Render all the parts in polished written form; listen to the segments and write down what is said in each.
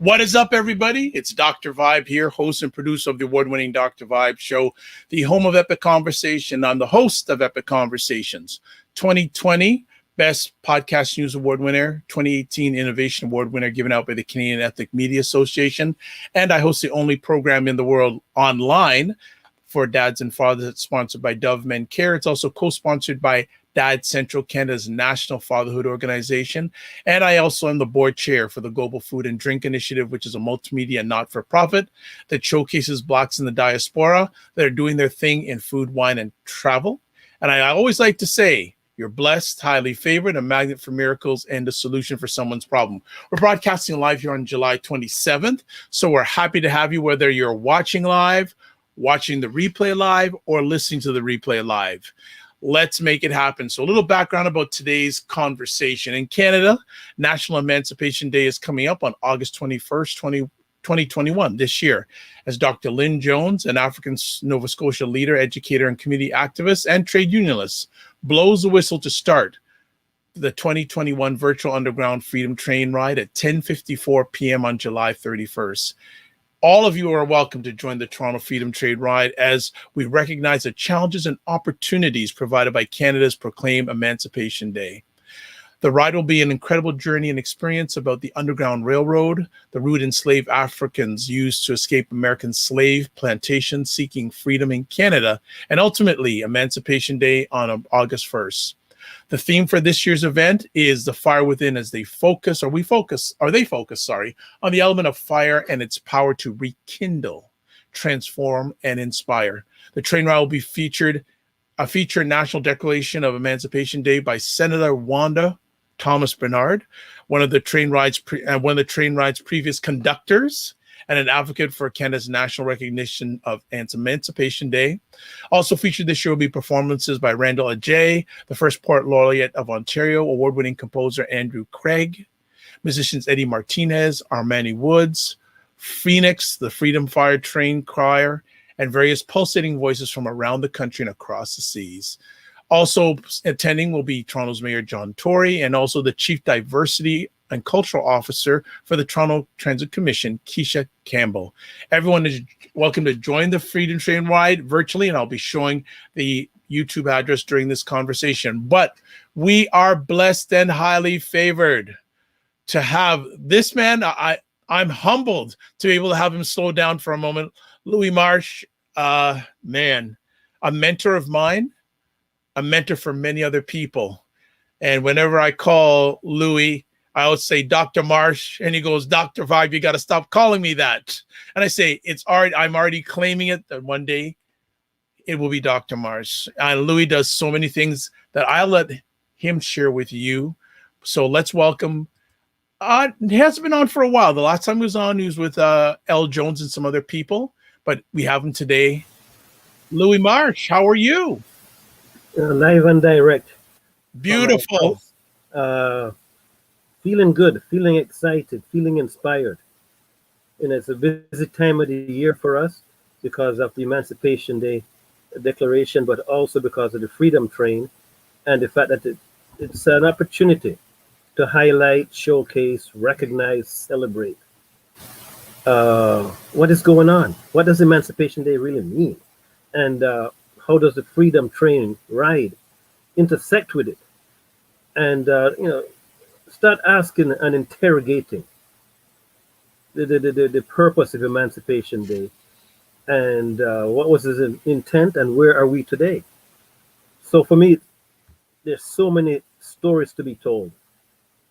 What is up, everybody? It's Dr. Vibe here, host and producer of the award-winning Dr. Vibe show, the home of Epic Conversation. I'm the host of Epic Conversations, 2020 Best Podcast News Award winner, 2018 Innovation Award winner given out by the Canadian Ethnic Media Association, and I host the only program in the world online for dads and fathers that's sponsored by Dove Men Care. It's also co-sponsored by Dad Central, Canada's national fatherhood organization. And I also am the board chair for the Global Food and Drink Initiative, which is a multimedia not-for-profit that showcases Blacks in the diaspora that are doing their thing in food, wine, and travel. And I always like to say, you're blessed, highly favored, a magnet for miracles, and a solution for someone's problem. We're broadcasting live here on July 27th. So we're happy to have you, whether you're watching live, watching the replay live, or listening to the replay live. Let's make it happen. So a little background about today's conversation. In Canada, National Emancipation Day is coming up on August 21st, 2021, this year, as Dr. Lynn Jones, an African Nova Scotia leader, educator, and community activist and trade unionist, blows the whistle to start the 2021 virtual underground freedom train ride at 10:54 p.m. on July 31st. All of you are welcome to join the Toronto Freedom Trade Ride as we recognize the challenges and opportunities provided by Canada's proclaimed Emancipation Day. The ride will be an incredible journey and experience about the Underground Railroad, the route enslaved Africans used to escape American slave plantations seeking freedom in Canada, and ultimately Emancipation Day on August 1st. The theme for this year's event is the fire within, as they focus on the element of fire and its power to rekindle, transform, and inspire. The train ride will be featured National Declaration of Emancipation Day by Senator Wanda Bernard, one of the train ride's previous conductors, and an advocate for Canada's national recognition of Emancipation Day. Also featured this year will be performances by Randall Ajay, the first Poet Laureate of Ontario, award-winning composer Andrew Craig, musicians Eddie Martinez, Armani Woods, Phoenix, the Freedom Fire Train Choir, and various pulsating voices from around the country and across the seas. Also attending will be Toronto's Mayor John Tory and also the Chief Diversity and Cultural Officer for the Toronto Transit Commission, Keisha Campbell. Everyone is welcome to join the Freedom Train Ride virtually, and I'll be showing the YouTube address during this conversation. But we are blessed and highly favored to have this man. I'm humbled to be able to have him slow down for a moment. Louis Marsh, man, a mentor of mine, a mentor for many other people. And whenever I call Louis, I always say, Dr. Marsh, and he goes, Dr. Vibe, you got to stop calling me that. And I say, I'm already claiming it that one day it will be Dr. Marsh. And Louis does so many things that I'll let him share with you. So let's welcome, he hasn't been on for a while. The last time he was on, he was with L. Jones and some other people, but we have him today. Louis Marsh, how are you? Live and direct. Beautiful. Feeling good, feeling excited, feeling inspired. And it's a busy time of the year for us because of the Emancipation Day Declaration, but also because of the Freedom Train and the fact that it's an opportunity to highlight, showcase, recognize, celebrate what is going on. What does Emancipation Day really mean? And how does the Freedom Train ride intersect with it? And, start asking and interrogating the purpose of Emancipation Day and what was his intent and where are we today. So for me, there's so many stories to be told.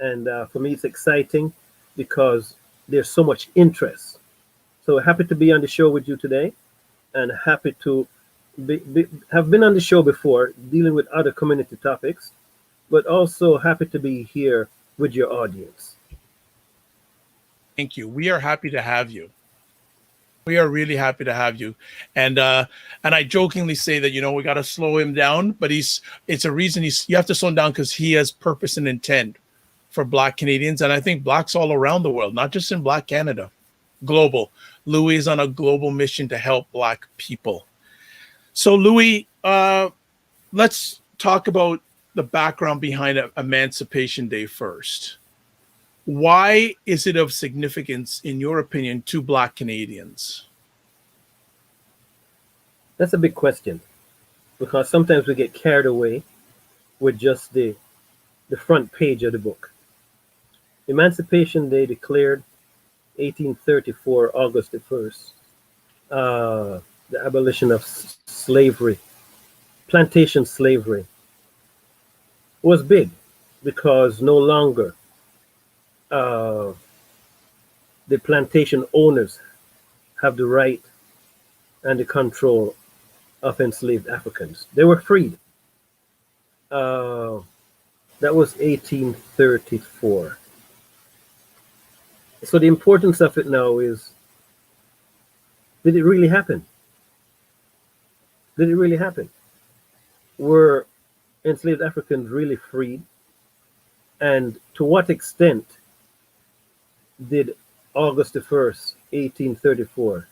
And for me, it's exciting because there's so much interest. So happy to be on the show with you today and happy to have been on the show before dealing with other community topics, but also happy to be here with your audience. Thank you. We are happy to have you. We are really happy to have you. And I jokingly say that, we got to slow him down, but it's a reason you have to slow him down because he has purpose and intent for Black Canadians. And I think Blacks all around the world, not just in Black Canada, global. Louis is on a global mission to help Black people. So Louis, let's talk about the background behind Emancipation Day first. Why is it of significance, in your opinion, to Black Canadians? That's a big question, because sometimes we get carried away with just the front page of the book. Emancipation Day declared 1834, August the 1st, the abolition of slavery, plantation slavery, was big because no longer the plantation owners have the right and the control of enslaved Africans. They were freed. That was 1834. So the importance of it now is, did it really happen? Did it really happen? Were enslaved Africans really freed? And to what extent did August the 1st, 1834,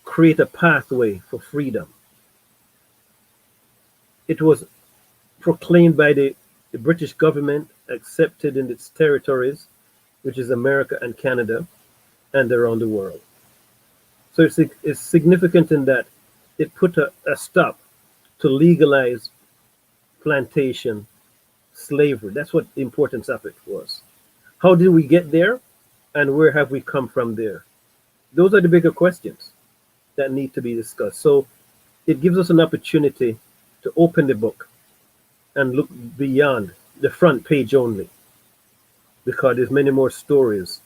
create a pathway for freedom? It was proclaimed by the British government, accepted in its territories, which is America and Canada, and around the world. So it's significant in that it put a stop to legalize plantation slavery. That's what the importance of it was. How did we get there, and where have we come from there? Those are the bigger questions that need to be discussed. So it gives us an opportunity to open the book and look beyond the front page only, because there's many more stories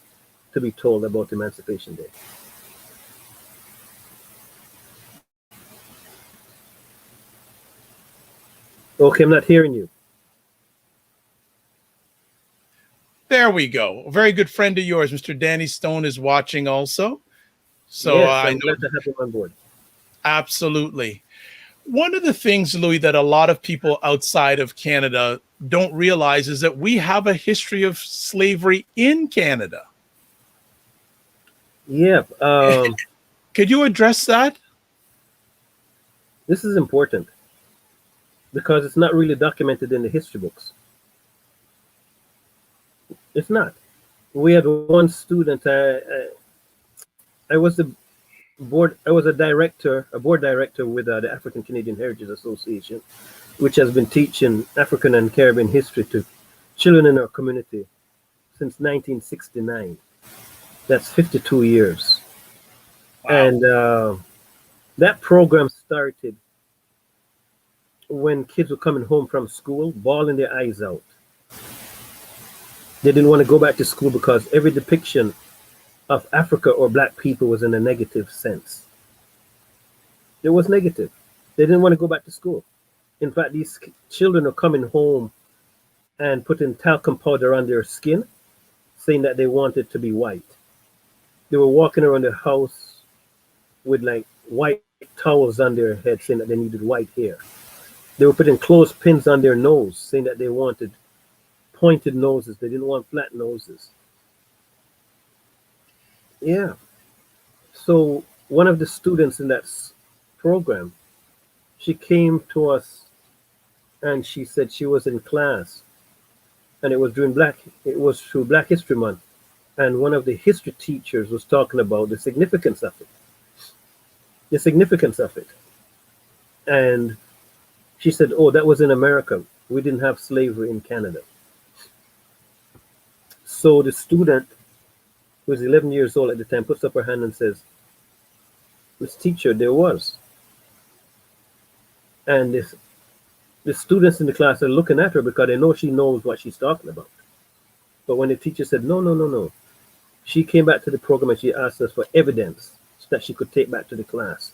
to be told about Emancipation Day. Okay, I'm not hearing you. There we go. A very good friend of yours, Mr. Danny Stone, is watching also. So yes, I I'm know. glad to have him on board. Absolutely. One of the things, Louis, that a lot of people outside of Canada don't realize is that we have a history of slavery in Canada. Yeah, Could you address that? this is important because it's not really documented in the history books. It's not. We had one student. I was a board director with the African Canadian Heritage Association, which has been teaching African and Caribbean history to children in our community since 1969. That's 52 years. Wow. And that program started when kids were coming home from school, bawling their eyes out. They didn't want to go back to school because every depiction of Africa or Black people was in a negative sense. It was negative. They didn't want to go back to school. In fact, these children are coming home and putting talcum powder on their skin, saying that they wanted to be white. They were walking around the house with like white towels on their head, saying that they needed white hair. They were putting clothespins on their nose, saying that they wanted pointed noses. They didn't want flat noses. Yeah. So one of the students in that program, she came to us and she said she was in class, and it was through Black History Month, and one of the history teachers was talking about the significance of it. The significance of it. And she said, oh, that was in America. We didn't have slavery in Canada. So the student, who was 11 years old at the time, puts up her hand and says, Miss Teacher, there was. And the students in the class are looking at her because they know she knows what she's talking about. But when the teacher said, no, she came back to the program and she asked us for evidence so that she could take back to the class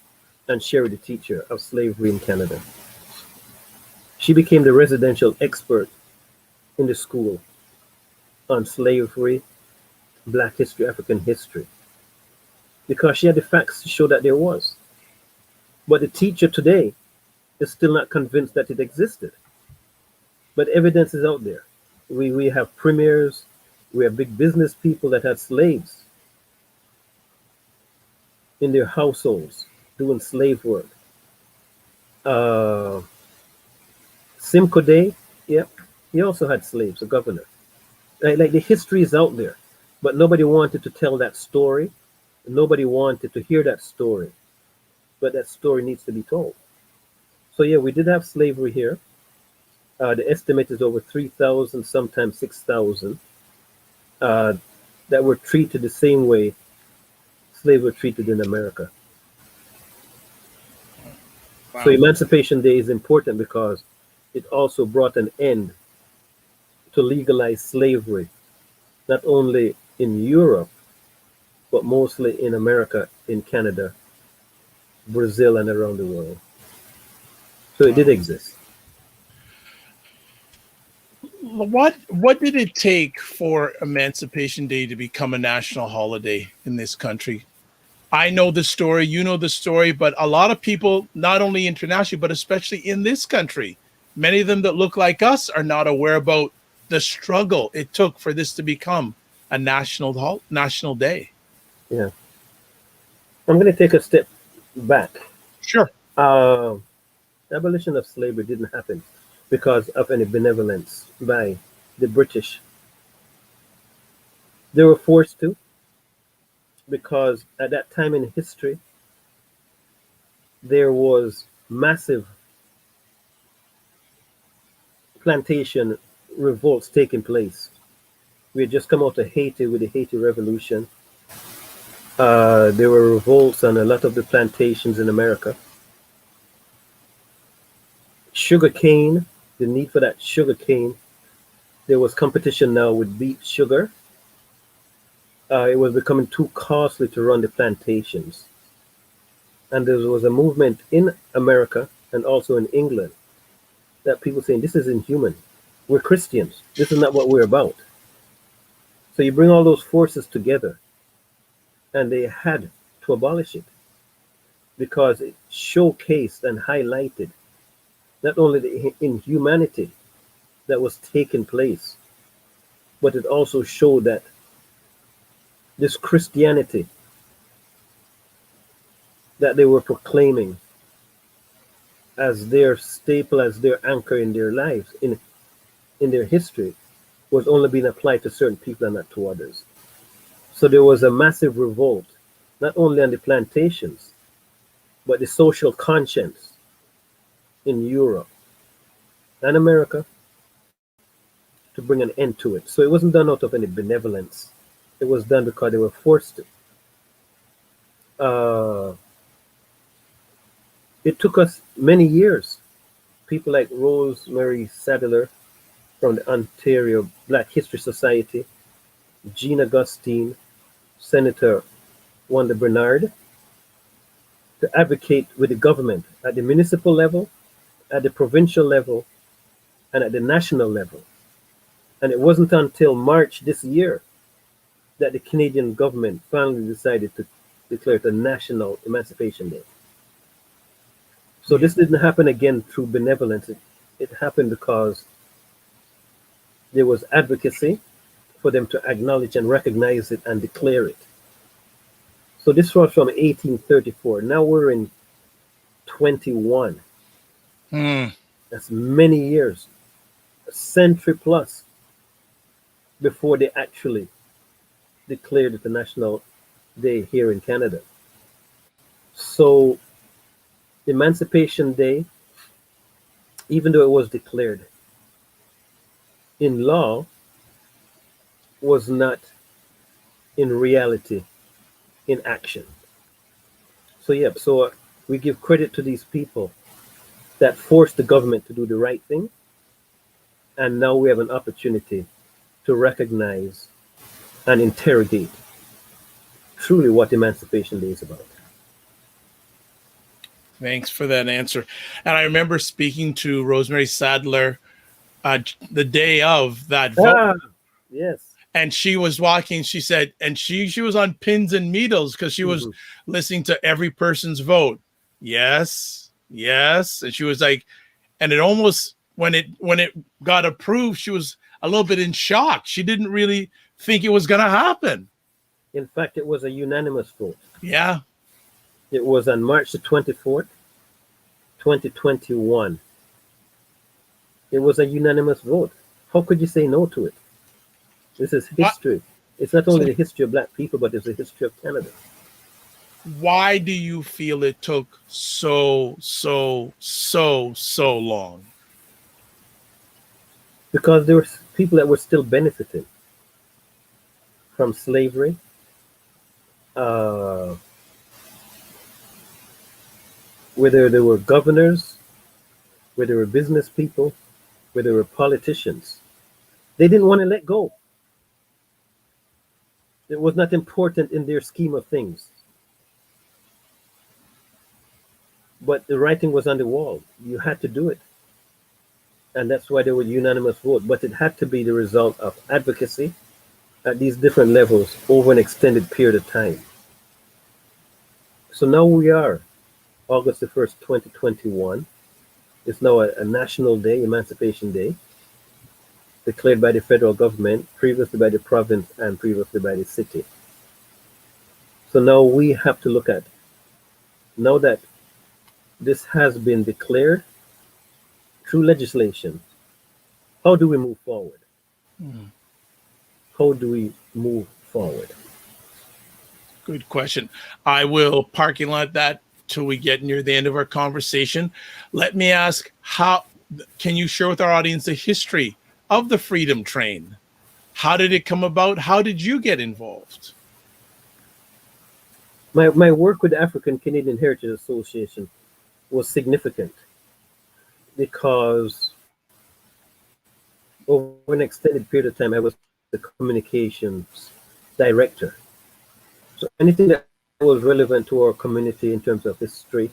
and share with the teacher of slavery in Canada. She became the residential expert in the school on slavery, Black history, African history, because she had the facts to show that there was. But the teacher today is still not convinced that it existed. But evidence is out there. We have premiers, we have big business people that had slaves in their households doing slave work. Simcoe Day, yeah, he also had slaves, a governor. Like the history is out there, but nobody wanted to tell that story. Nobody wanted to hear that story, but that story needs to be told. So yeah, we did have slavery here. The estimate is over 3,000, sometimes 6,000, uh, that were treated the same way slaves were treated in America. So Wow. Emancipation Day is important because it also brought an end to legalized slavery, not only in Europe, but mostly in America, in Canada, Brazil, and around the world. So it did Wow. exist. What did it take for Emancipation Day to become a national holiday in this country? I know the story, you know the story, but a lot of people, not only internationally, but especially in this country, many of them that look like us are not aware about the struggle it took for this to become a national day. Yeah. I'm going to take a step back. Sure. Uh, abolition of slavery didn't happen because of any benevolence by the British. They were forced to because at that time in history, there was massive plantation revolts taking place. We had just come out of Haiti with the Haiti Revolution. There were revolts on a lot of the plantations in America. Sugar cane, the need for that sugar cane. There was competition now with beet sugar. It was becoming too costly to run the plantations. And there was a movement in America and also in England that people saying this is inhuman. We're Christians. This is not what we're about. So you bring all those forces together, and they had to abolish it because it showcased and highlighted not only the inhumanity that was taking place, but it also showed that this Christianity that they were proclaiming as their staple, as their anchor in their lives, in their history, was only being applied to certain people and not to others. So there was a massive revolt, not only on the plantations, but the social conscience in Europe and America to bring an end to it. So it wasn't done out of any benevolence. It was done because they were forced to. It took us many years. People like Rosemary Sadler from the Ontario Black History Society, Jean Augustine, Senator Wanda Bernard, to advocate with the government at the municipal level, at the provincial level, and at the national level. And it wasn't until March this year that the Canadian government finally decided to declare it a National Emancipation Day. So this didn't happen again through benevolence. It happened because there was advocacy for them to acknowledge and recognize it and declare it. So this was from 1834. Now we're in 21. That's many years, a century plus before they actually declared it a national day here in Canada. So Emancipation Day, even though it was declared in law, was not in reality in action. So yeah, so we give credit to these people that forced the government to do the right thing, and now we have an opportunity to recognize and interrogate truly what Emancipation Day is about. Thanks for that answer. And I remember speaking to Rosemary Sadler the day of that vote. Yes. And she was walking, she said, and she was on pins and needles because she was listening to every person's vote. Yes, yes. And she was like, and it almost when it got approved, she was a little bit in shock. She didn't really think it was gonna happen. In fact, it was a unanimous vote. Yeah. It was on March the 24th, 2021. It was a unanimous vote. How could you say no to it? This is history. It's not only the history of black people, but it's the history of Canada. Why do you feel it took so long? Because there were people that were still benefiting from slavery. Whether they were governors, whether they were business people, whether they were politicians, they didn't want to let go. It was not important in their scheme of things. But the writing was on the wall. You had to do it. And that's why there was unanimous vote. But it had to be the result of advocacy at these different levels over an extended period of time. So now we are, August the 1st, 2021. It's now a national day, Emancipation Day, declared by the federal government, previously by the province, and previously by the city. So now we have to look at, now that this has been declared through legislation, how do we move forward? How do we move forward? Good question. I will parking lot that till we get near the end of our conversation. Let me ask, how can you share with our audience the history of the Freedom Train? How did it come about? How did you get involved? My work with the African Canadian Heritage Association was significant because over an extended period of time, I was the communications director. So anything that was relevant to our community in terms of history,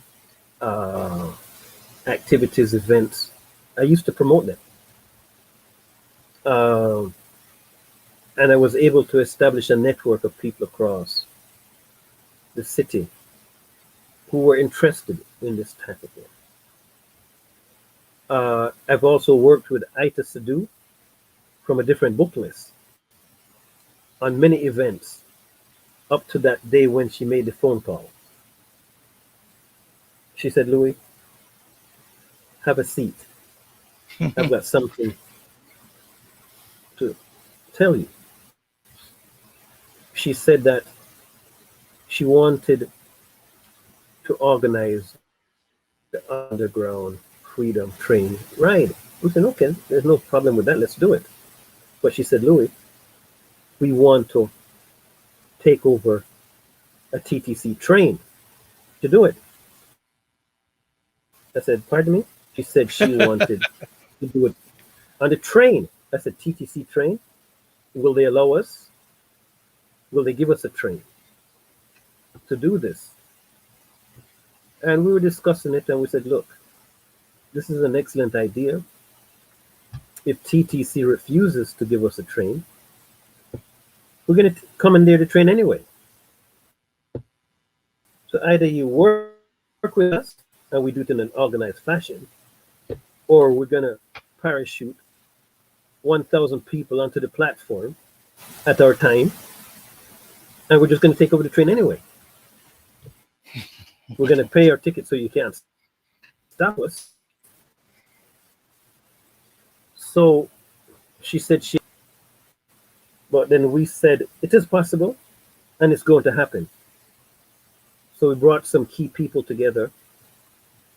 activities, events, I used to promote them. And I was able to establish a network of people across the city who were interested in this type of work. I've also worked with Ita Sadu from a different book list on many events up to that day when she made the phone call. She said, Louis, have a seat. I've got something to tell you. She said that she wanted to organize the underground freedom train ride. We said, okay, there's no problem with that. Let's do it. But she said, Louis, we want to take over a TTC train to do it. I said, pardon me? She said she wanted to do it on the train. I said, TTC train? Will they allow us? Will they give us a train to do this? And we were discussing it and we said, look, this is an excellent idea. If TTC refuses to give us a train, we're going to commandeer the train anyway. So either you work with us and we do it in an organized fashion, or we're going to parachute 1,000 people onto the platform at our time, and we're just going to take over the train anyway. We're going to pay our ticket so you can't stop us. So she said but then we said, it is possible and it's going to happen. So we brought some key people together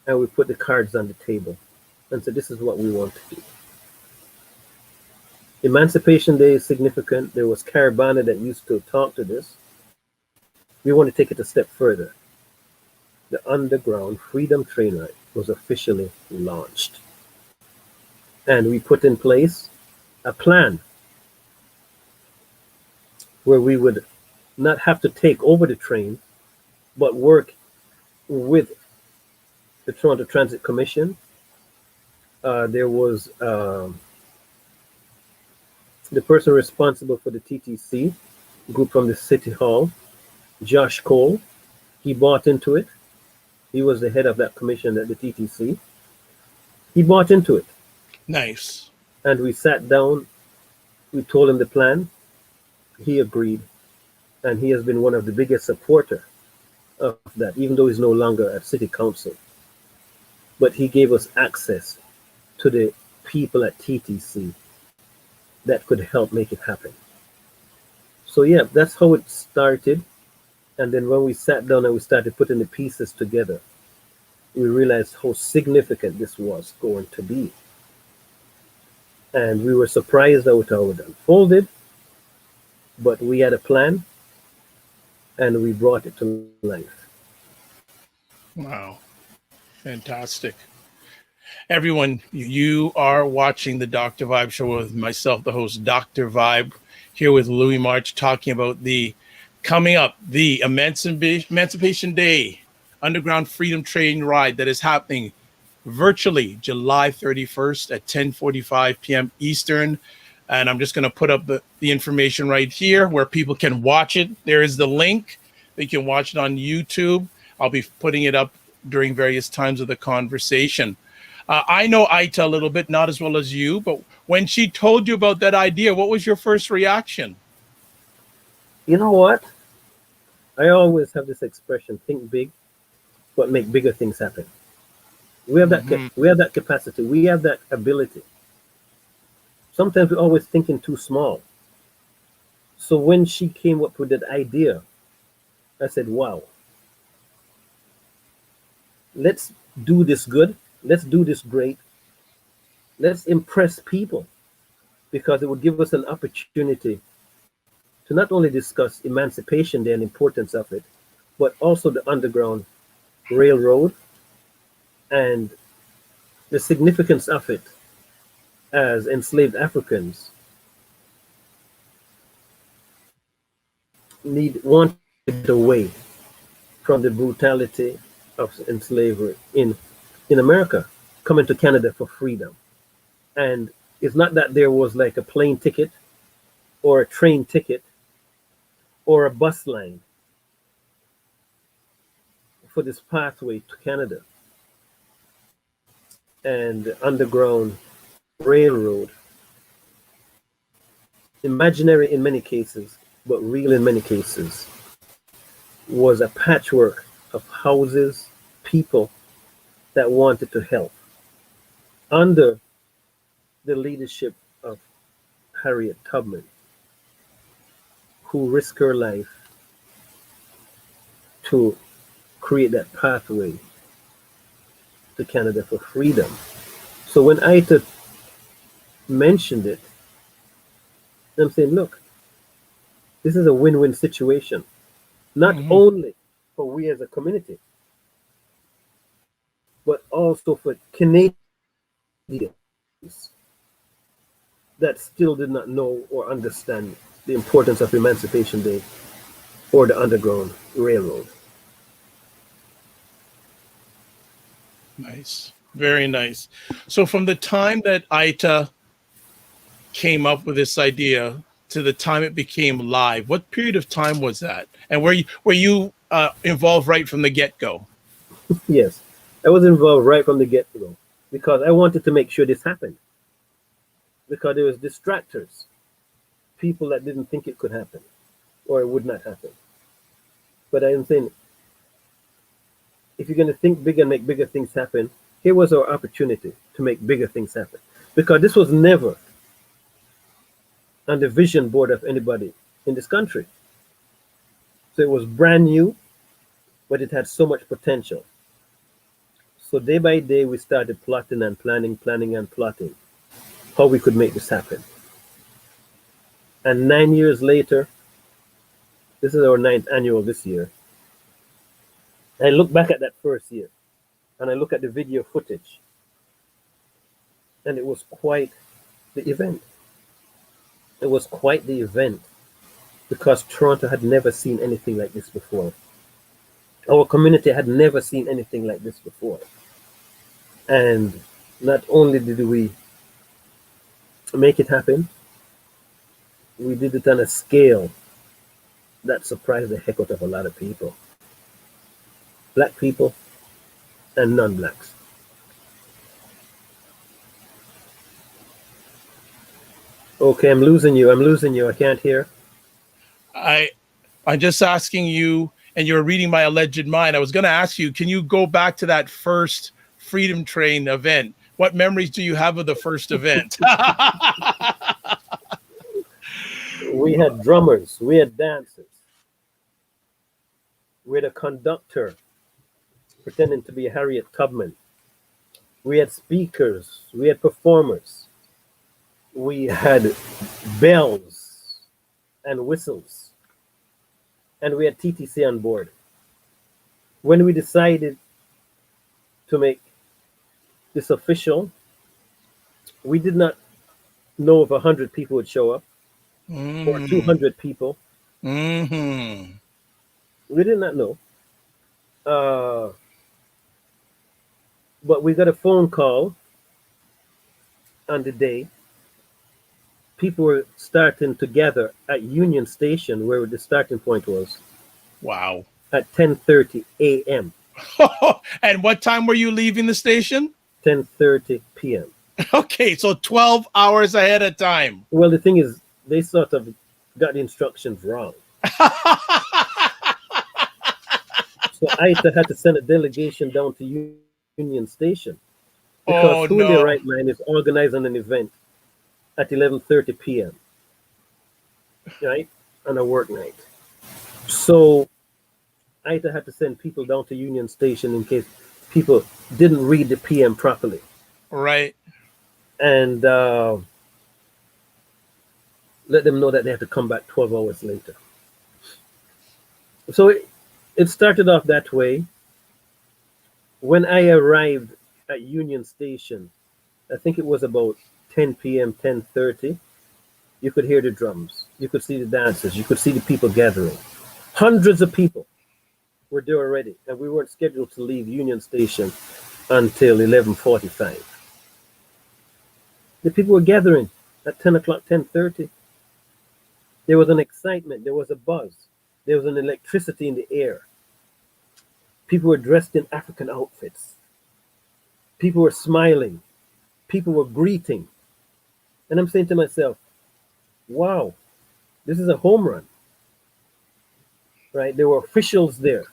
and we put the cards on the table and said, this is what we want to do. Emancipation Day is significant. There was Caravana that used to talk to this. We want to take it a step further. The underground freedom train ride was officially launched. And we put in place a plan where we would not have to take over the train, but work with the Toronto Transit Commission. There was the person responsible for the TTC group from the City Hall, Josh Cole. He bought into it. He was the head of that commission at the TTC. He bought into it. Nice. And we sat down. We told him the plan. He agreed. And he has been one of the biggest supporters of that, even though he's no longer at City Council. But he gave us access to the people at TTC that could help make it happen. So yeah, that's how it started. And then when we sat down and we started putting the pieces together, we realized how significant this was going to be. And we were surprised at how it unfolded, but we had a plan and we brought it to life. Wow. Fantastic. Everyone, you are watching the Dr. Vibe Show with myself, the host, Dr. Vibe, here with Louis March, talking about the coming up, the Emancipation Day Underground Freedom Train ride that is happening virtually July 31st at 10:45 p.m. Eastern. And I'm just going to put up the information right here where people can watch it. There is the link. They can watch it on YouTube. I'll be putting it up during various times of the conversation. I know Aita a little bit, not as well as you, but when she told you about that idea, what was your first reaction? You know what? I always have this expression, think big, but make bigger things happen. We have that we have that capacity. We have that ability. Sometimes we're always thinking too small. So when she came up with that idea, I said, wow, let's do this good. Let's do this great. Let's impress people, because it would give us an opportunity to not only discuss Emancipation Day and the importance of it, but also the Underground Railroad and the significance of it as enslaved Africans wanted away from the brutality of slavery in America, coming to Canada for freedom. And it's not that there was like a plane ticket or a train ticket or a bus line for this pathway to Canada. And the Underground Railroad, imaginary in many cases, but real in many cases, was a patchwork of houses, people that wanted to help under the leadership of Harriet Tubman, who risked her life to create that pathway to Canada for freedom. So when Aita mentioned it, I'm saying, look, this is a win-win situation, not only for we as a community, but also for Canadians that still did not know or understand the importance of Emancipation Day or the Underground Railroad. Nice. Very nice. So from the time that Aita came up with this idea to the time it became live, what period of time was that? And were you involved right from the get-go? Yes, I was involved right from the get-go because I wanted to make sure this happened. Because there was distractors, people that didn't think it could happen or it would not happen. But I'm saying, if you're going to think big and make bigger things happen, here was our opportunity to make bigger things happen. Because this was never on the vision board of anybody in this country. So it was brand new, but it had so much potential. So day by day, we started plotting and planning and plotting how we could make this happen. And 9 years later, this is our 9th annual this year. I look back at that first year and I look at the video footage, and it was quite the event. It was quite the event because Toronto had never seen anything like this before. Our community had never seen anything like this before. And not only did we make it happen, we did it on a scale that surprised the heck out of a lot of people. Black people and non-blacks. Okay, I'm losing you. I can't hear. I'm just asking you, and you're reading my alleged mind. I was going to ask you, can you go back to that first Freedom Train event? What memories do you have of the first event? We had drummers, we had dancers, we had a conductor pretending to be a Harriet Tubman. We had speakers, we had performers, we had bells and whistles, and we had TTC on board. When we decided to make this official, we did not know if 100 people would show up or 200 people. Mm-hmm. We did not know. But we got a phone call on the day. People were starting to gather at Union Station, where the starting point was, Wow. at 10:30 a.m. And what time were you leaving the station? 10:30 p.m. Okay, so 12 hours ahead of time. Well, the thing is, they sort of got the instructions wrong. So ITA had to send a delegation down to Union Station, because who in their right mind is organizing an event at 11:30 p.m. right, on a work night? So ITA had to send people down to Union Station in case people didn't read the PM properly. Right. And let them know that they have to come back 12 hours later. So it started off that way. When I arrived at Union Station, I think it was about 10 p.m., 10:30, you could hear the drums. You could see the dancers. You could see the people gathering. Hundreds of people were there already, and we weren't scheduled to leave Union Station until 11:45. The people were gathering at 10 o'clock, 10:30. There was an excitement. There was a buzz. There was an electricity in the air. People were dressed in African outfits. People were smiling. People were greeting. And I'm saying to myself, wow, this is a home run. Right? There were officials there,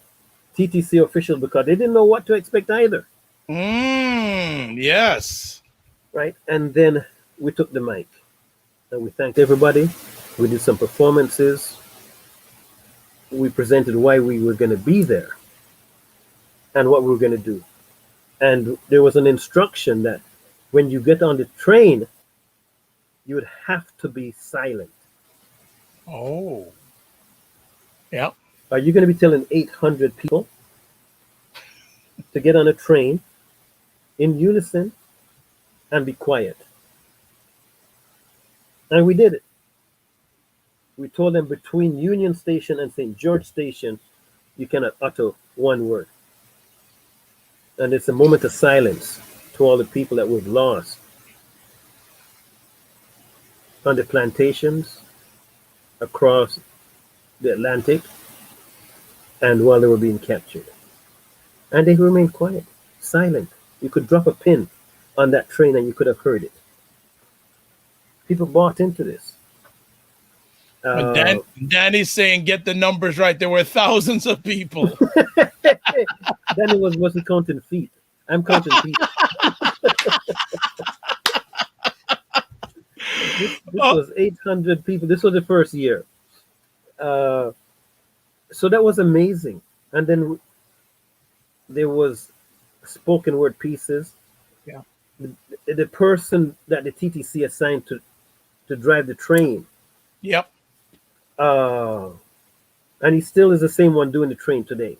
TTC officials, because they didn't know what to expect either. Yes. Right? And then we took the mic and we thanked everybody. We did some performances. We presented why we were going to be there and what we were going to do. And there was an instruction that when you get on the train, you would have to be silent. Oh. Yeah. Are you going to be telling 800 people to get on a train in unison and be quiet? And we did it. We told them between Union Station and St. George Station, you cannot utter one word. And it's a moment of silence to all the people that we've lost on the plantations across the Atlantic and while they were being captured. And they remained quiet, silent. You could drop a pin on that train and you could have heard it. People bought into this. But Danny's saying, get the numbers right. There were thousands of people. Danny wasn't counting feet. I'm counting feet. This was 800 people. This was the first year. So that was amazing. And then there was spoken word pieces. Yeah. The person that the TTC assigned to drive the train. Yep. And he still is the same one doing the train today.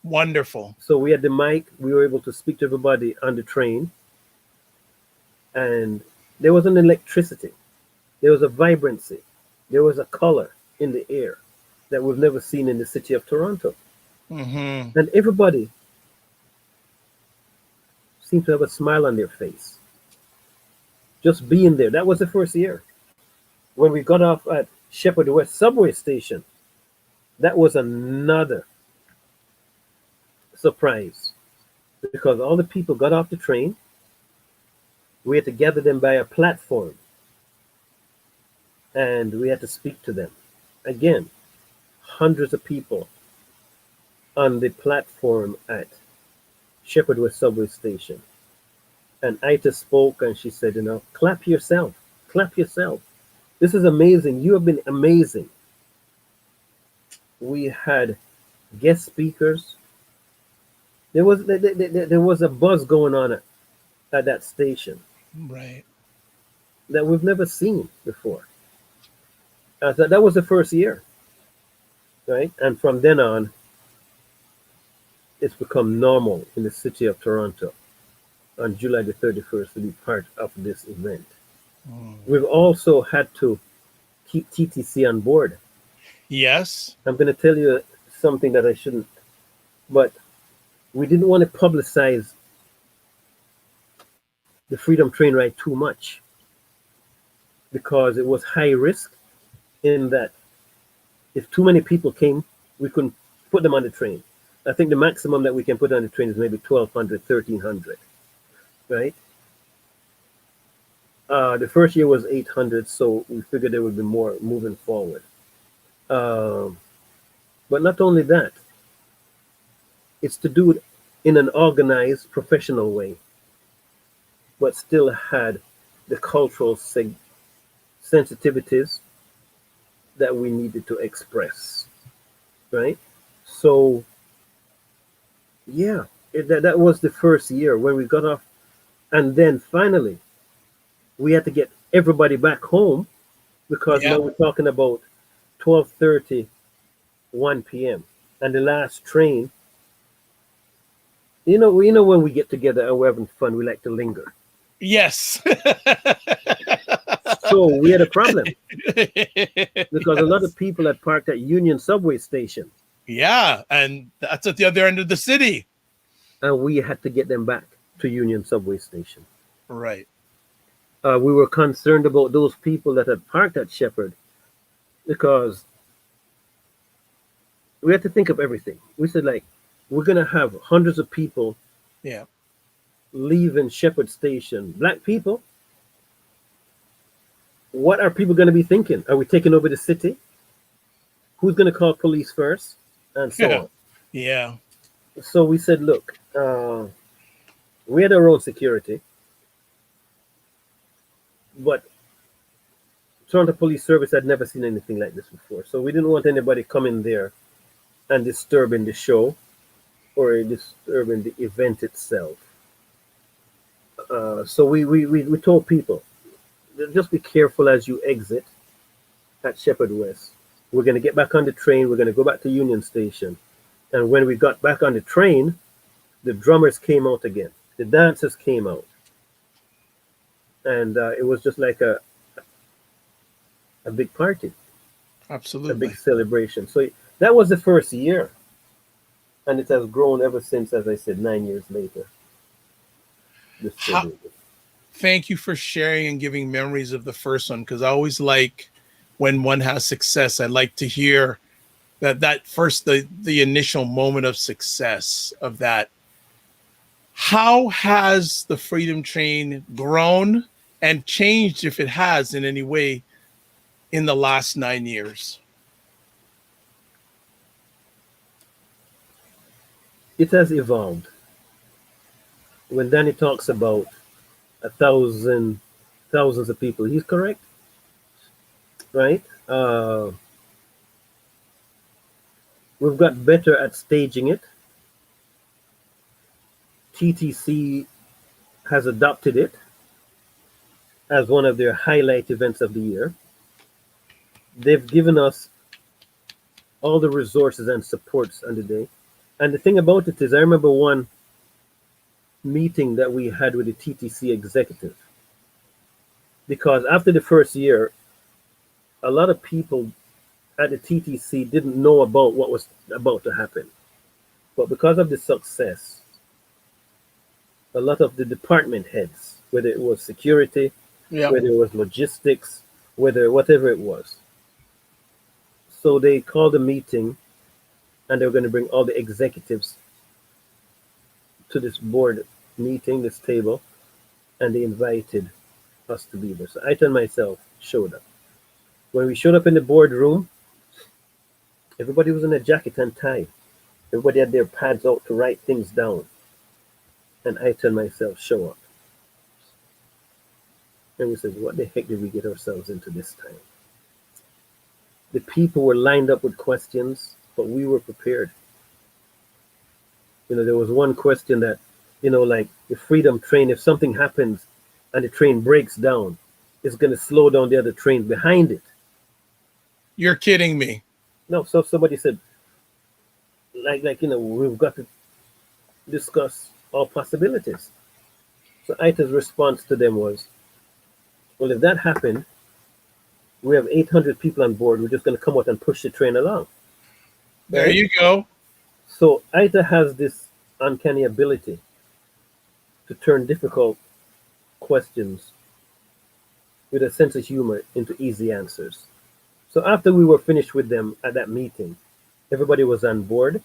Wonderful. So we had the mic. We were able to speak to everybody on the train. And there was an electricity. There was a vibrancy. There was a color in the air that we've never seen in the city of Toronto. Mm-hmm. And everybody seemed to have a smile on their face. Just being there. That was the first year. When we got off at Shepherd West subway station, that was another surprise, because all the people got off the train. We had to gather them by a platform and we had to speak to them. Again, hundreds of people on the platform at Shepherd West subway station. And Ita spoke and she said, clap yourself, clap yourself. This is amazing. You have been amazing. We had guest speakers. There was a buzz going on at that station Right. that we've never seen before. That was the first year, right? And from then on, it's become normal in the city of Toronto on July the 31st to be part of this event. Mm. We've also had to keep TTC on board. Yes. I'm going to tell you something that I shouldn't, but we didn't want to publicize the Freedom Train ride too much because it was high risk in that if too many people came, we couldn't put them on the train. I think the maximum that we can put on the train is maybe 1,200, 1,300, right? The first year was 800, so we figured there would be more moving forward. But not only that, it's to do it in an organized, professional way, but still had the cultural sensitivities that we needed to express, right? So, yeah, that was the first year when we got off. And then finally, we had to get everybody back home because Yeah. now we're talking about 12:30, 1 p.m. And the last train, when we get together and we're having fun, we like to linger. Yes. So we had a problem because a lot of people had parked at Union subway station Yeah, and that's at the other end of the city. and we had to get them back to Union subway station. Right. We were concerned about those people that had parked at Shepherd because we had to think of everything. We said, like, we're going to have hundreds of people Yeah. leaving Shepherd Station. Black people, what are people going to be thinking? Are we taking over the city? Who's going to call police first? And so Yeah. on. Yeah. So we said, look, we had our own security, but Toronto Police Service had never seen anything like this before. So we didn't want anybody coming there and disturbing the show or disturbing the event itself. So we told people, just be careful as you exit at Shepherd West. We're going to get back on the train. We're going to go back to Union Station. And when we got back on the train, the drummers came out again. The dancers came out. And it was just like a big party, a Absolutely. big celebration. So that was the first year. And it has grown ever since, as I said, 9 years later. How, thank you for sharing and giving memories of the first one, because I always like when one has success. I like to hear that first the initial moment of success of that. How has the Freedom Train grown and changed, if it has in any way, in the last 9 years? It has evolved. When Danny talks about thousands of people, he's correct, right? We've got better at staging it. TTC has adopted it as one of their highlight events of the year. They've given us all the resources and supports on the day. And the thing about it is, I remember one meeting that we had with the TTC executive. Because after the first year, a lot of people at the TTC didn't know about what was about to happen. But because of the success, a lot of the department heads, whether it was security, Yeah. whether it was logistics, whatever it was. So they called a meeting and they were going to bring all the executives to this board meeting, this table, and they invited us to be there. So I and myself showed up. When we showed up in the boardroom, everybody was in a jacket and tie. Everybody had their pads out to write things down. And I and myself show up. And we said, what the heck did we get ourselves into this time? The people were lined up with questions, but we were prepared. There was one question that, like the freedom train, if something happens and the train breaks down, it's going to slow down the other trains behind it. You're kidding me. No, so somebody said, we've got to discuss all possibilities. So ITA's response to them was, well, if that happened, we have 800 people on board. We're just going to come out and push the train along. There Right? you go. So ITA has this uncanny ability to turn difficult questions with a sense of humor into easy answers. So after we were finished with them at that meeting, everybody was on board.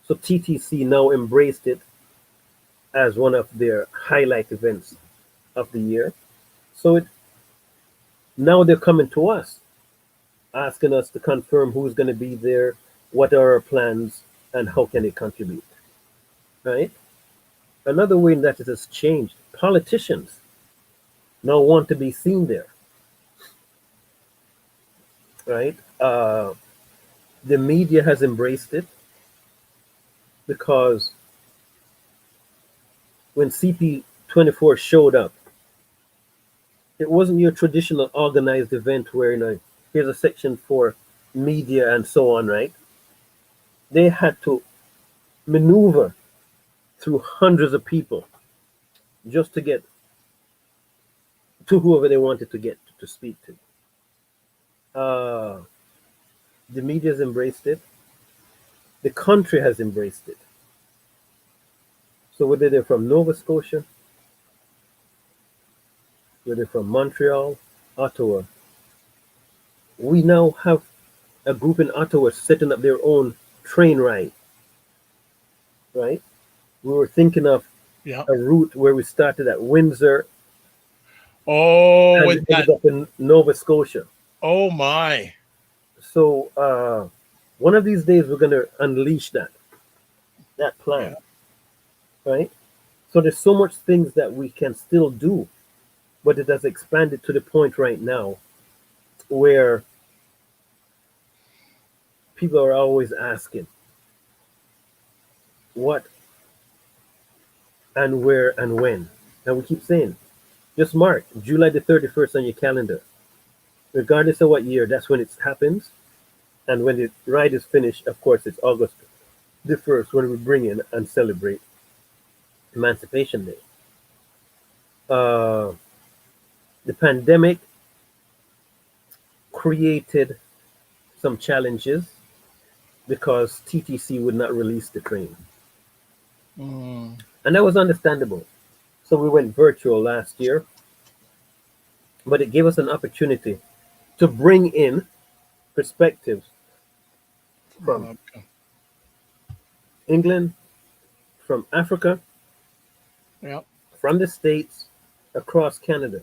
So TTC now embraced it as one of their highlight events of the year. So now they're coming to us, asking us to confirm who's going to be there, what are our plans, and how can they contribute. Right? Another way that it has changed, politicians now want to be seen there. Right? The media has embraced it because when CP24 showed up, it wasn't your traditional organized event where, here's a section for media and so on, right? They had to maneuver through hundreds of people just to get to whoever they wanted to get to speak to. The media has embraced it. The country has embraced it. So whether they're from Nova Scotia, whether they're from Montreal, Ottawa, we now have a group in Ottawa setting up their own train ride. Right? We were thinking of Yeah. a route where we started at Windsor Oh, and with that. ended up in Nova Scotia. Oh my. So one of these days we're going to unleash that plan, right? So there's so much things that we can still do, but it has expanded to the point right now where people are always asking what and where and when. And we keep saying, just mark July the 31st on your calendar. Regardless of what year, that's when it happens. And when the ride is finished, of course, it's August the 1st when we bring in and celebrate Emancipation Day. The pandemic created some challenges because TTC would not release the train. And that was understandable. So we went virtual last year, but it gave us an opportunity to bring in perspectives from England, from Africa, from the States, across Canada,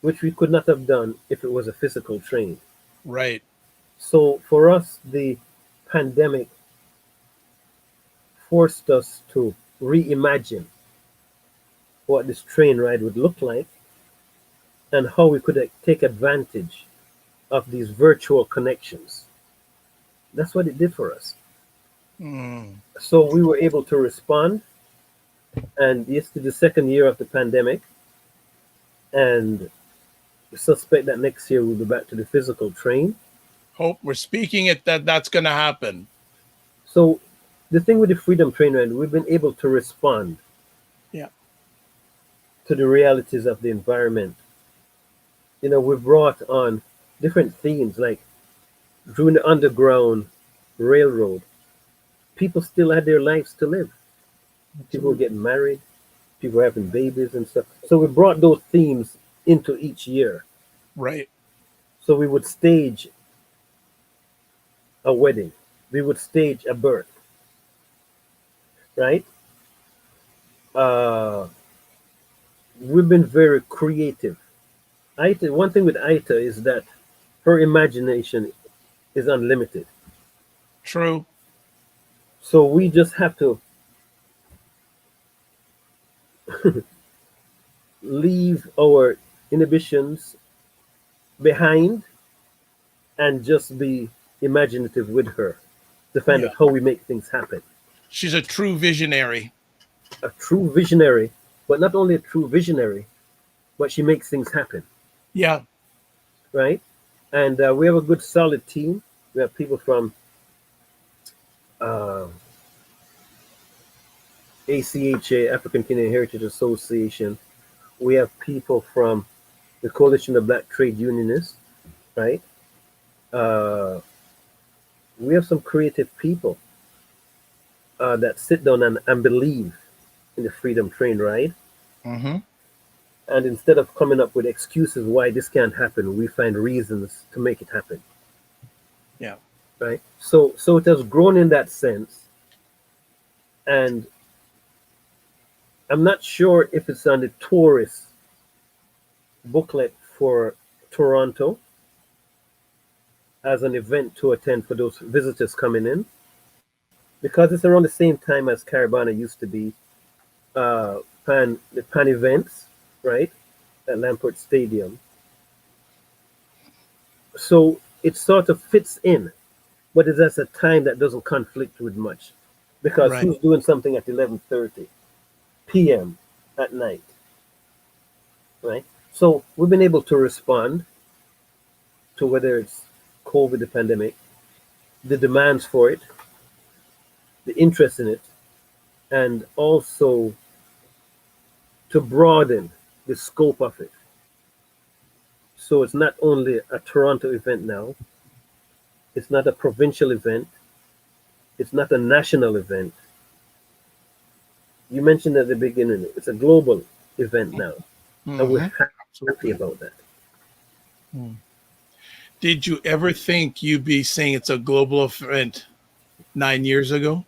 which we could not have done if it was a physical train. Right. So for us, the pandemic forced us to reimagine what this train ride would look like and how we could take advantage of these virtual connections. That's what it did for us. So we were able to respond, and this is the second year of the pandemic, and we suspect that next year we'll be back to the physical train. Hope we're speaking it that's going to happen. So the thing with the Freedom Train ride, we've been able to respond to the realities of the environment. We brought on different themes, like during the Underground Railroad, people still had their lives to live. People were getting married, people were having babies and stuff. So we brought those themes into each year. Right. So we would stage a wedding, we would stage a birth, right? We've been very creative. One thing with Aita is that her imagination is unlimited. True. So we just have to leave our inhibitions behind and just be imaginative with her to find Yeah. out how we make things happen. She's a true visionary. A true visionary, but not only a true visionary, but she makes things happen, Yeah. right? And we have a good solid team. We have people from uh, ACHA, African Canadian Heritage Association. We have people from the Coalition of Black Trade Unionists, right? Uh, we have some creative people that sit down and believe in the freedom train ride. Mm-hmm. And instead of coming up with excuses why this can't happen, we find reasons to make it happen. Yeah. Right. So it has grown in that sense. And I'm not sure if it's on the tourist booklet for Toronto as an event to attend for those visitors coming in, because it's around the same time as Carabana used to be, the Pan events, right, at Lamport Stadium. So it sort of fits in, but it's at a time that doesn't conflict with much, because Right. who's doing something at 11:30 p.m. at night, right? So we've been able to respond to whether it's COVID, the pandemic, the demands for it, the interest in it, and also to broaden the scope of it. So it's not only a Toronto event now, it's not a provincial event, it's not a national event. You mentioned at the beginning, it's a global event now, and we're Mm-hmm. happy Absolutely. about that. Hmm. Did you ever think you'd be saying it's a global event 9 years ago?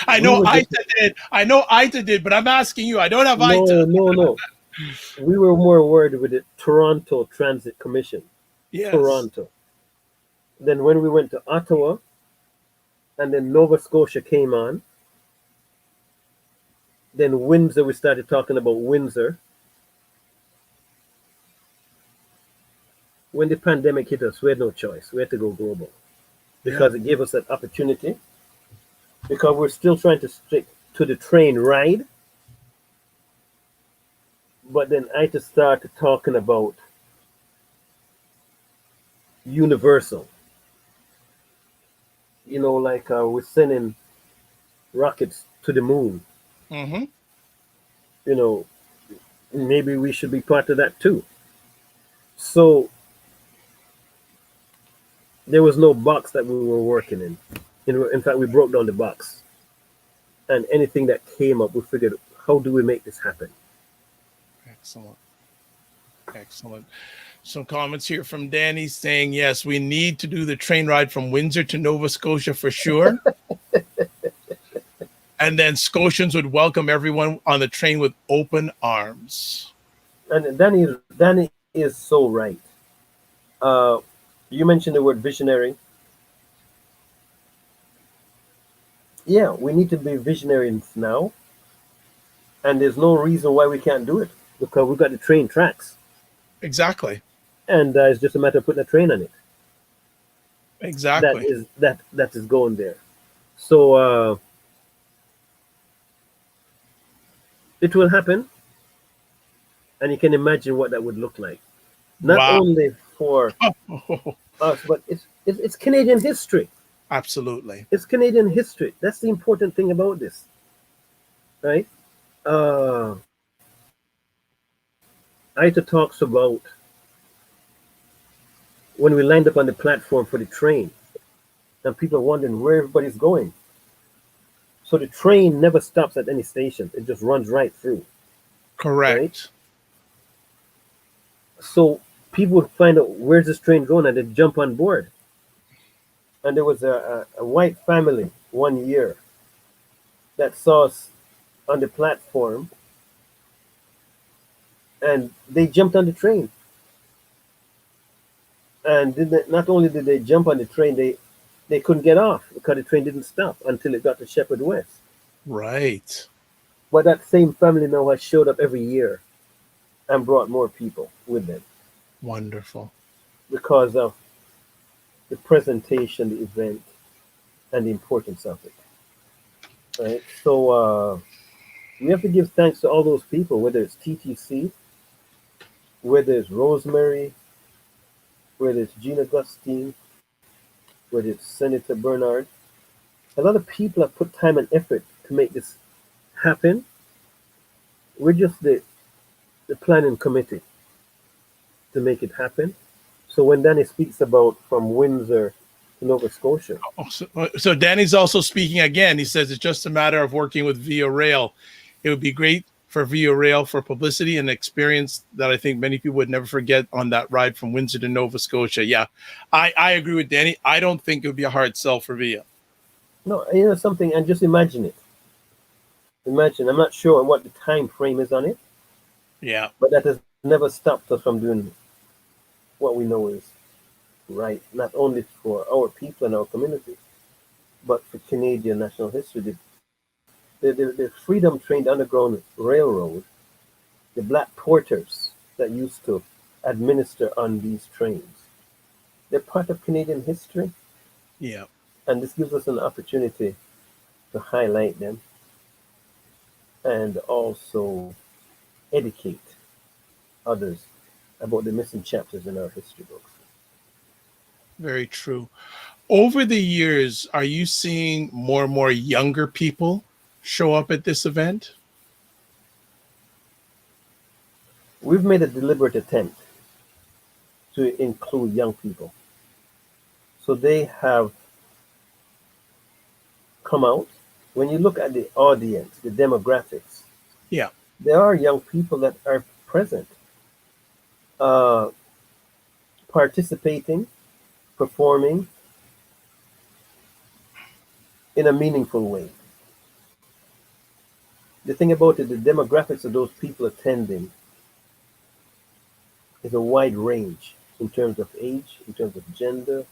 I We know were just, Ita did. I know Ita did, but I'm asking you. I don't have Ita. no. We were more worried with the Toronto Transit Commission, Yes. Toronto. Then when we went to Ottawa, and then Nova Scotia came on, then Windsor, we started talking about Windsor. When the pandemic hit us, we had no choice. We had to go global Yeah. because it gave us that opportunity. Because we're still trying to stick to the train ride, but then I just started talking about universal. Like we're sending rockets to the moon. Mm-hmm. You know, maybe we should be part of that too. So there was no box that we were working in. In fact, we broke down the box, and anything that came up, we figured, how do we make this happen? Excellent. Excellent. Some comments here from Danny saying, yes, we need to do the train ride from Windsor to Nova Scotia for sure. And then Scotians would welcome everyone on the train with open arms. And Danny is so right. Uh, you mentioned the word visionary. Yeah, we need to be visionaries now, and there's no reason why we can't do it because we've got the train tracks, Exactly. and it's just a matter of putting a train on it. That Exactly. is that is going there. So it will happen, and you can imagine what that would look like. Not Wow. only for Oh, us, but it's Canadian history. absolutely. It's Canadian history. That's the important thing about this, right? Uh, Ita talks about when we lined up on the platform for the train, and people are wondering where everybody's going. So the train never stops at any station; it just runs right through, right? Correct. So people would find out where's this train going, and they jump on board. And there was a white family one year that saw us on the platform, and they jumped on the train. And not only did they jump on the train, they couldn't get off because the train didn't stop until it got to Shepherd West. Right. But that same family now has showed up every year and brought more people with them Wonderful. because of the presentation, the event, and the importance of it. Right. So we have to give thanks to all those people, whether it's TTC, whether it's Rosemary, whether it's Jean Augustine, whether it's Senator Bernard. A lot of people have put time and effort to make this happen. We're just the planning committee to make it happen. So when Danny speaks about from Windsor to Nova Scotia, Oh, so Danny's also speaking again. He says it's just a matter of working with Via Rail. It would be great for Via Rail for publicity and experience that I think many people would never forget on that ride from Windsor to Nova Scotia. Yeah, I agree with Danny. I don't think it would be a hard sell for Via. no, something, and just imagine it. Imagine, I'm not sure what the time frame is on it, Yeah. but that has never stopped us from doing what we know is right, not only for our people and our community, but for Canadian national history. The Freedom Train, the Underground Railroad, the black porters that used to administer on these trains, they're part of Canadian history, Yeah. and this gives us an opportunity to highlight them and also educate others about the missing chapters in our history books. Very true. Over the years, are you seeing more and more younger people show up at this event? We've made a deliberate attempt to include young people. So they have come out. When you look at the audience, the demographics, Yeah. there are young people that are present, uh, participating, performing in a meaningful way. The thing about it, the demographics of those people attending is a wide range in terms of age, in terms of gender,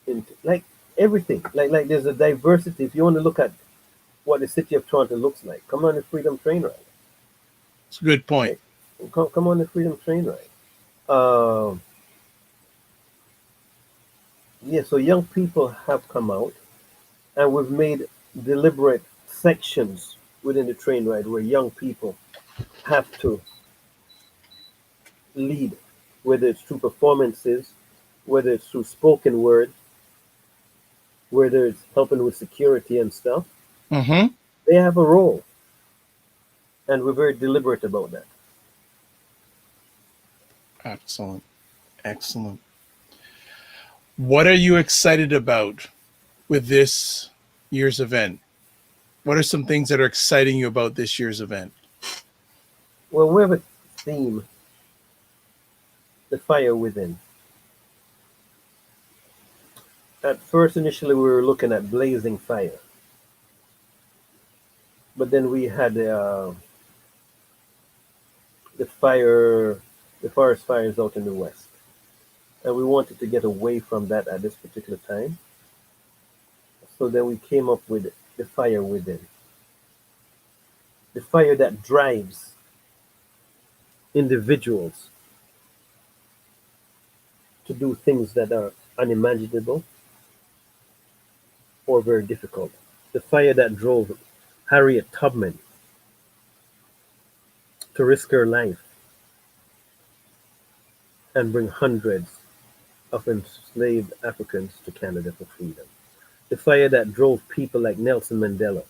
in like everything. Like there's a diversity. If you want to look at what the city of Toronto looks like, come on the Freedom Train ride. It's a good point. Come on the Freedom Train ride. Um, yeah, so young people have come out, and we've made deliberate sections within the train ride where young people have to lead, whether it's through performances, whether it's through spoken word, whether it's helping with security and stuff. Mm-hmm. They have a role, and we're very deliberate about that. Excellent. Excellent. What are you excited about with this year's event? What are some things that are exciting you about this year's event? Well, we have a theme, the fire within. At first, initially, we were looking at blazing fire, but then we had the fire, the forest fires out in the west, and we wanted to get away from that at this particular time. So then we came up with the fire within, the fire that drives individuals to do things that are unimaginable or very difficult. The fire that drove Harriet Tubman to risk her life and bring hundreds of enslaved Africans to Canada for freedom. The fire that drove people like Nelson Mandela,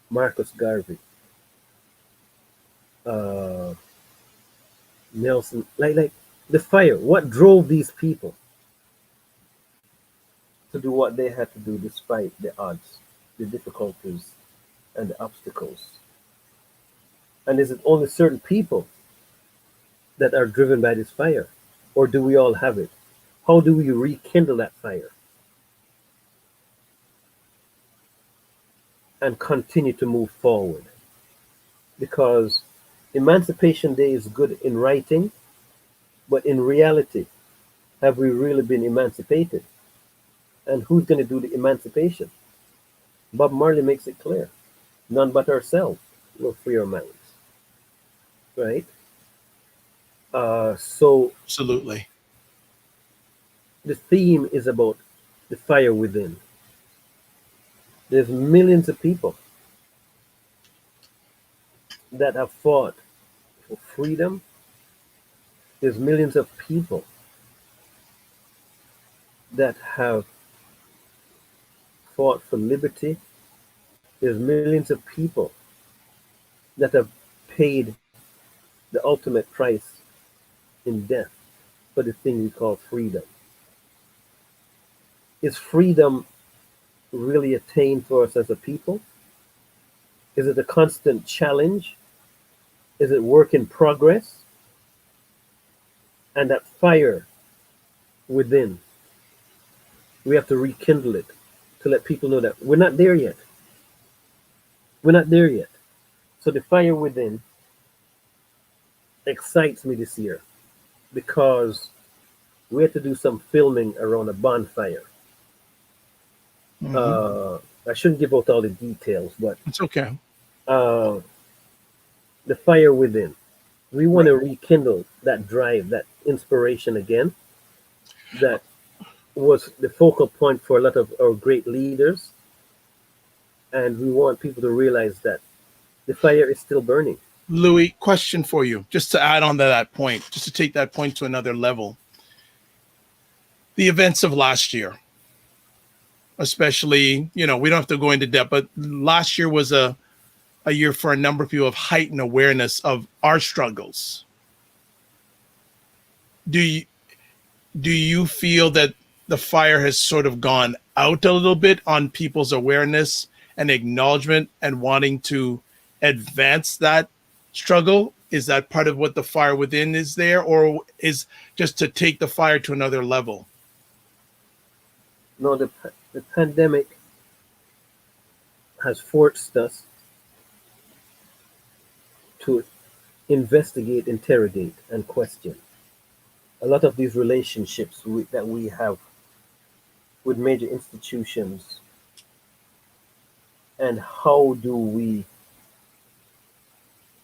Marcus Garvey, uh, Nelson, like the fire. What drove these people to do what they had to do despite the odds, the difficulties, and the obstacles? And is it only certain people that are driven by this fire? Or do we all have it? How do we rekindle that fire and continue to move forward? Because Emancipation Day is good in writing, but in reality, have we really been emancipated? And who's going to do the emancipation? Bob Marley makes it clear. None but ourselves will free our minds, right? So Absolutely. the theme is about the fire within. There's millions of people that have fought for freedom. There's millions of people that have fought for liberty. There's millions of people that have paid the ultimate price in death for the thing we call freedom. Is freedom really attained for us as a people? Is it a constant challenge? Is it work in progress? And that fire within, we have to rekindle it to let people know that we're not there yet. We're not there yet. So the fire within excites me this year because we had to do some filming around a bonfire. I shouldn't give out all the details, but It's okay. the fire within. We want to rekindle that drive, that inspiration again. That was the focal point for a lot of our great leaders. And we want people to realize that the fire is still burning. Louis, question for you, just to add on to that point, just to take that point to another level. The events of last year, especially, we don't have to go into depth, but last year was a year for a number of people of heightened awareness of our struggles. Do you feel that the fire has sort of gone out a little bit on people's awareness and acknowledgement and wanting to advance that struggle? Is that part of what the fire within is there, or is just to take the fire to another level? No, the pandemic has forced us to investigate, interrogate, and question a lot of these relationships that we have with major institutions, and how do we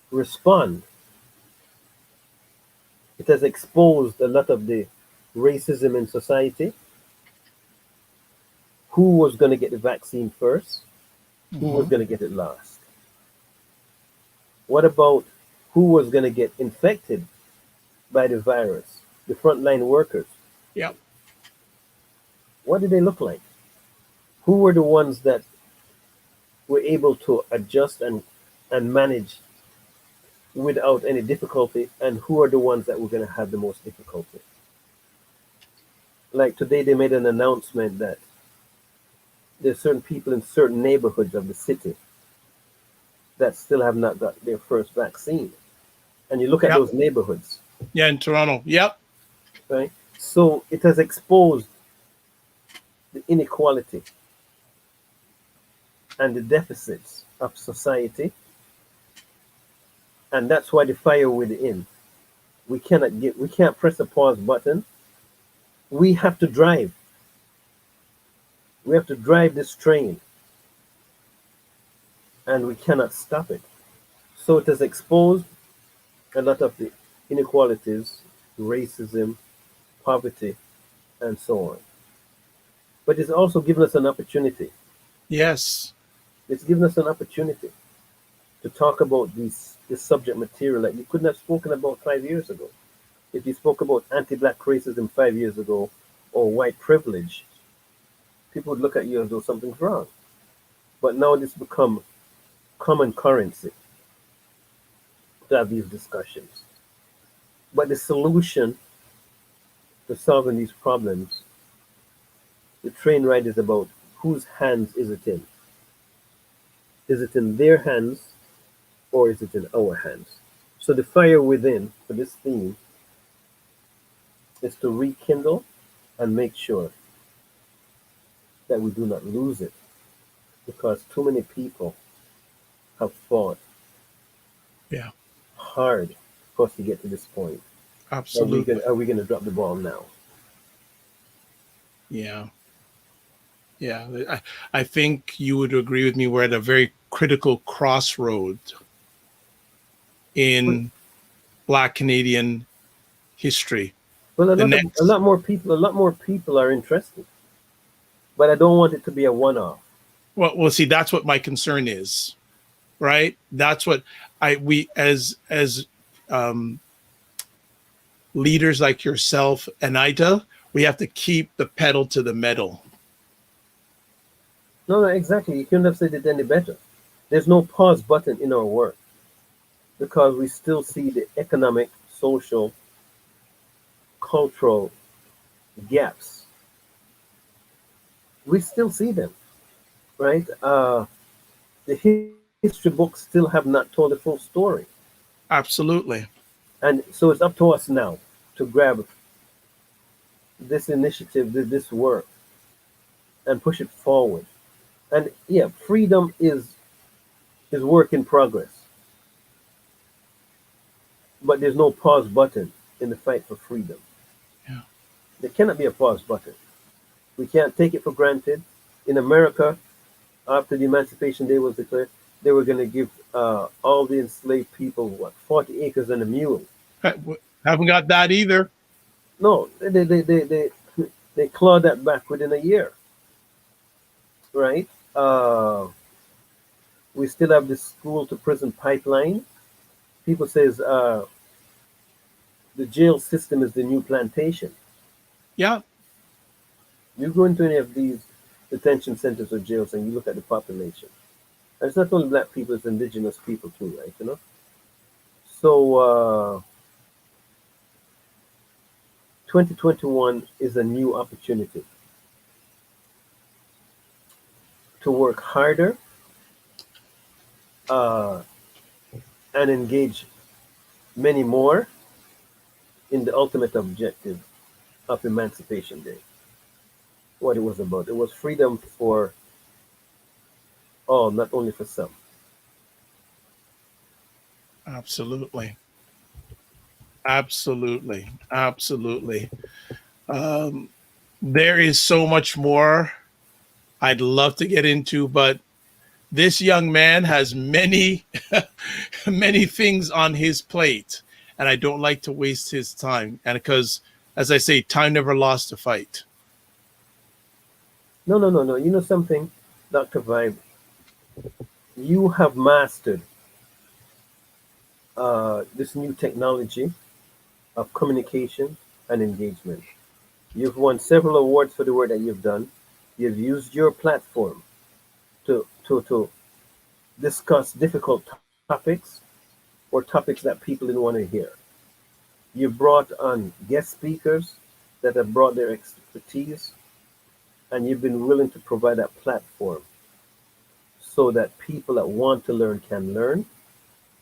respond. It has exposed a lot of the racism in society. Who was going to get the vaccine first? Who was going to get it last? What about who was going to get infected by the virus? The frontline workers. Yep. What did they look like? Who were the ones that were able to adjust and manage without any difficulty, and who are the ones that were going to have the most difficulty? Like today, they made an announcement that there's certain people in certain neighborhoods of the city that still have not got their first vaccine. And you look at those neighborhoods. Yeah, in Toronto. Yep. Right? So it has exposed the inequality and the deficits of society. And that's why the fire within. We can't press a pause button. We have to drive. We have to drive this train. And we cannot stop it. So it has exposed a lot of the inequalities, racism, poverty, and so on. But it's also given us an opportunity. Yes. It's given us an opportunity to talk about this subject material that you couldn't have spoken about 5 years ago. If you spoke about anti-black racism 5 years ago, or white privilege, people would look at you as though something's wrong. But now it's become common currency to have these discussions. But the solution to solving these problems, the train ride is about whose hands is it in? Is it in their hands, or is it in our hands? So the fire within for this theme is to rekindle and make sure that we do not lose it, because too many people have fought hard for us to get to this point. Absolutely. Are we going to drop the ball now? Yeah. Yeah. I think you would agree with me. We're at a very critical crossroad in Black Canadian history. Well, The a next, lot more people are interested, but I don't want it to be a one-off. well, see, that's what my concern is, right? That's what we as um, leaders like yourself and Ida, we have to keep the pedal to the metal. No, no, exactly. You couldn't have said it any better. There's no pause button in our work because we still see the economic, social, cultural gaps. We still see them, right? The history books still have not told the full story. Absolutely. And so it's up to us now to grab this initiative, this work, and push it forward. And yeah, freedom is work in progress. But there's no pause button in the fight for freedom. Yeah. There cannot be a pause button. We can't take it for granted. In America, after the Emancipation Day was declared, they were going to give all the enslaved people 40 acres and a mule. Haven't got that either. No, they clawed that back within a year, right? We still have this school to prison pipeline. People says the jail system is the new plantation. Yeah. You go into any of these detention centers or jails and you look at the population. And it's not only black people, it's indigenous people too, right? You know? So 2021 is a new opportunity to work harder and engage many more in the ultimate objective of Emancipation Day. What it was about. It was freedom for all, not only for some. Absolutely. Absolutely. Absolutely. There is so much more I'd love to get into, but this young man has many, many things on his plate, and I don't like to waste his time. And because, as I say, time never lost a fight. No. You know something, Dr. Vibe? You have mastered this new technology of communication and engagement. You've won several awards for the work that you've done. You've used your platform to discuss difficult topics or topics that people didn't want to hear. You've brought on guest speakers that have brought their expertise, and you've been willing to provide that platform so that people that want to learn can learn,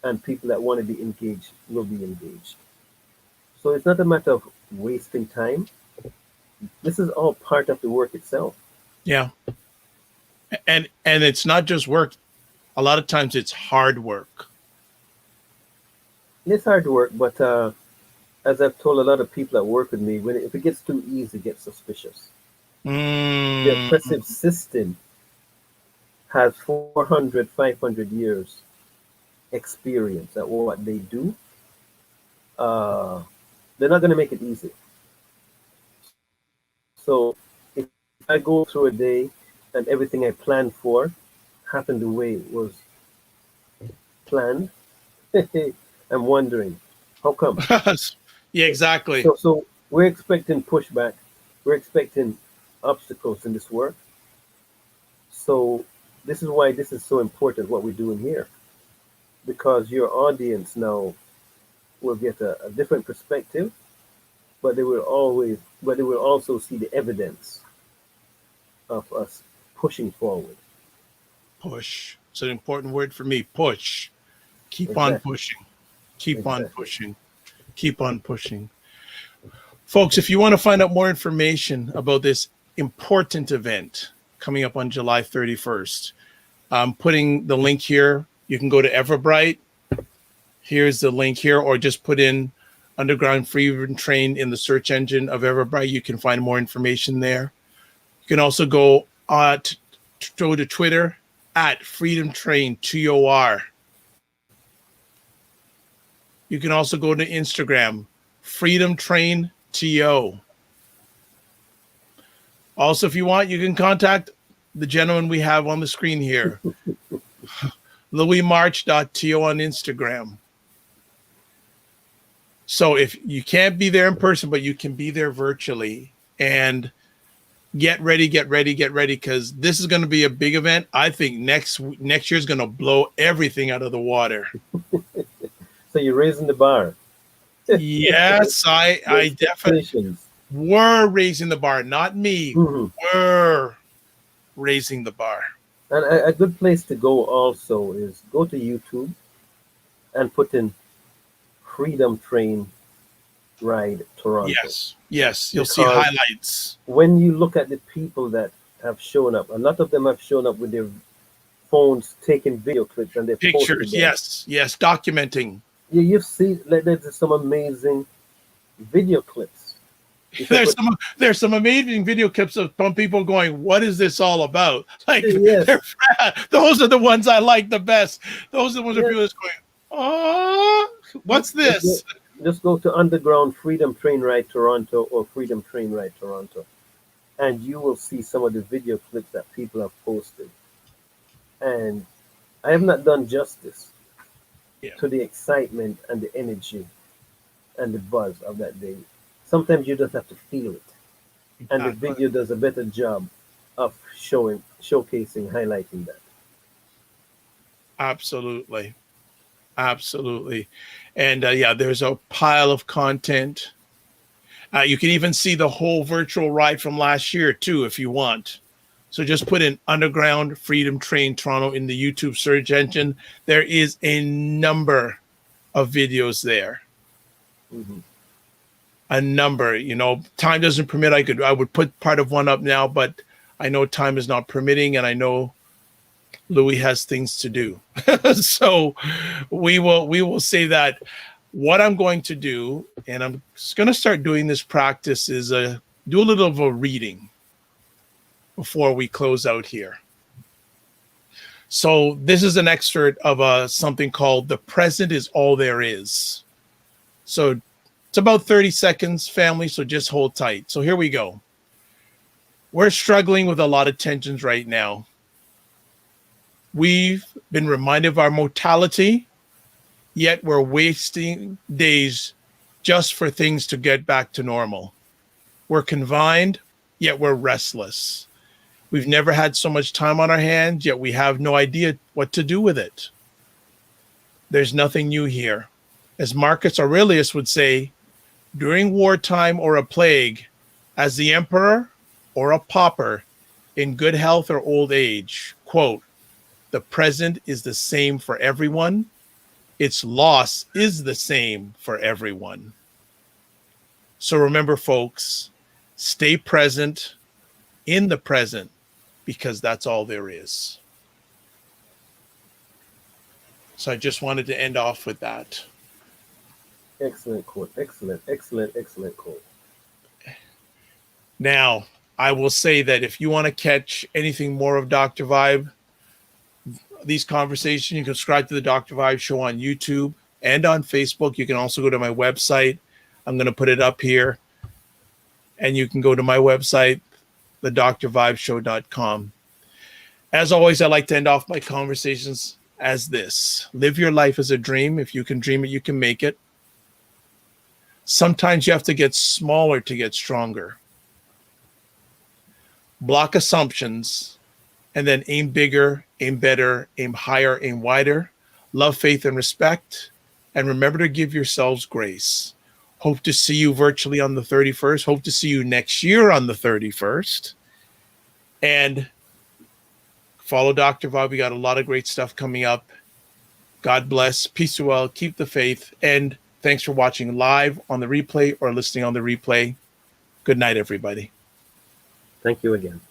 and people that want to be engaged will be engaged. So it's not a matter of wasting time. This is all part of the work itself. Yeah. And it's not just work. A lot of times it's hard work. It's hard work, but as I've told a lot of people that work with me, if it gets too easy, get suspicious. The oppressive system has 400, 500 years experience at what they do. They're not going to make it easy. So if I go through a day and everything I planned for happened the way it was planned, I'm wondering, how come? Yeah, exactly. So we're expecting pushback. We're expecting obstacles in this work. So this is why this is so important, what we're doing here. Because your audience now will get a different perspective, but they will also see the evidence of us pushing forward. Push. It's an important word for me. Push. Keep on pushing. Keep on pushing. Keep on pushing. Folks, if you want to find out more information about this important event coming up on July 31st, I'm putting the link here. You can go to Everbright. Here's the link here, or just put in Underground Freedom Train in the search engine of Everbright. You can find more information there. You can also go to Twitter at Freedom Train TOR. You can also go to Instagram, Freedom Train TO. Also, if you want, you can contact the gentleman we have on the screen here, louismarch.to on Instagram. So if you can't be there in person, but you can be there virtually, and get ready, because this is going to be a big event. I think next year is going to blow everything out of the water. So you're raising the bar. Yes, I definitely. We're raising the bar, not me. Mm-hmm. We're raising the bar. And a good place to go also is go to YouTube and put in Freedom Train Ride Toronto. Yes, you'll see highlights. When you look at the people that have shown up, a lot of them have shown up with their phones taking video clips and their pictures. Yes, documenting. You see, there's some amazing video clips. There's some amazing video clips of some people going, "What is this all about?" Like, those are the ones I like the best. Those are the ones where people are just going, "Oh, what's this?" Just go to Underground Freedom Train Ride Toronto or Freedom Train Ride Toronto, and you will see some of the video clips that people have posted. And I have not done justice to the excitement and the energy and the buzz of that day. Sometimes you just have to feel it. And the video does a better job of showcasing, highlighting that. Absolutely. And there's a pile of content. You can even see the whole virtual ride from last year too, if you want. So just put in Underground Freedom Train Toronto in the YouTube search engine. There is a number of videos there. Mm-hmm. A number, time doesn't permit. I would put part of one up now, but I know time is not permitting, and I know Louis has things to do. So we will say that. What I'm going to do, and I'm just going to start doing this practice, is do a little of a reading before we close out here. So this is an excerpt of something called "The Present is All There Is." So it's about 30 seconds, family, so just hold tight. So here we go. We're struggling with a lot of tensions right now. We've been reminded of our mortality, yet we're wasting days just for things to get back to normal. We're confined, yet we're restless. We've never had so much time on our hands, yet we have no idea what to do with it. There's nothing new here. As Marcus Aurelius would say, during wartime or a plague, as the emperor or a pauper, in good health or old age, quote, the present is the same for everyone. Its loss is the same for everyone. So remember, folks, stay present in the present, because that's all there is. So I just wanted to end off with that. Excellent quote. Excellent quote. Now, I will say that if you want to catch anything more of Dr. Vibe, these conversations, you can subscribe to the Dr. Vibe Show on YouTube and on Facebook. You can also go to my website. I'm going to put it up here. And you can go to my website, thedrvibeshow.com. As always, I like to end off my conversations as this. Live your life as a dream. If you can dream it, you can make it. Sometimes you have to get smaller to get stronger. Block assumptions, and then aim bigger, aim better, aim higher, aim wider. Love, faith, and respect. And remember to give yourselves grace. Hope to see you virtually on the 31st. Hope to see you next year on the 31st. And follow Dr. Vibe. We got a lot of great stuff coming up. God bless. Peace to all. Keep the faith. And thanks for watching live on the replay or listening on the replay. Good night, everybody. Thank you again.